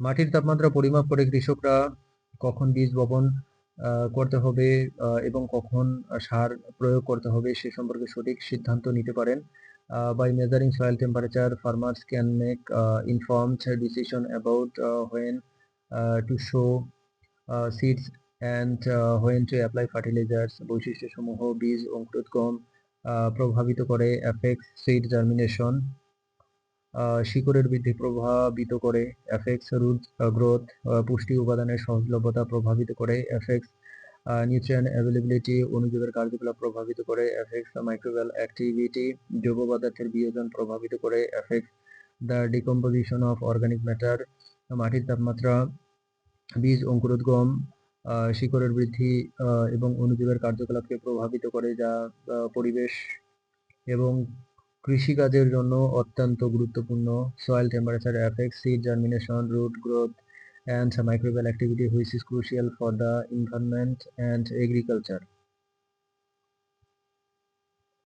মাটির তাপমাত্রা পরিমাপ করে কৃষকরা কখন বীজ বপন করতে হবে এবং কখন সার প্রয়োগ করতে হবে সে সম্পর্কে সঠিক সিদ্ধান্ত নিতে পারেন। By measuring soil temperature, farmers can make informed decision about when to sow seeds and when to apply fertilizers. বৈশিষ্ট্যসমূহ: বীজ অঙ্কুরোদ্গম প্রভাবিত করে, affects seed germination, শিকড়ের বৃদ্ধি প্রভাবিত করে, affects root growth, পুষ্টি উপাদানের সহজলভ্যতা প্রভাবিত করে, affects নিউট্রিয়েন্ট অ্যাভেলেবিলিটি, অণুজীবের কার্যকলাপ প্রভাবিত করে, affects মাইক্রোবিয়াল অ্যাক্টিভিটি, জৈব পদার্থের বিয়োজন প্রভাবিত করে, affects the decomposition of organic matter. মাটির তাপমাত্রা বীজ অঙ্কুরোদ্গম, শিকড়ের বৃদ্ধি এবং অণুজীবের কার্যকলাপকে প্রভাবিত করে, যা পরিবেশ এবং কৃষিকাজের জন্য অত্যন্ত গুরুত্বপূর্ণ। Soil temperature affects seed germination, root growth, and microbial activity, which is crucial for the environment and agriculture.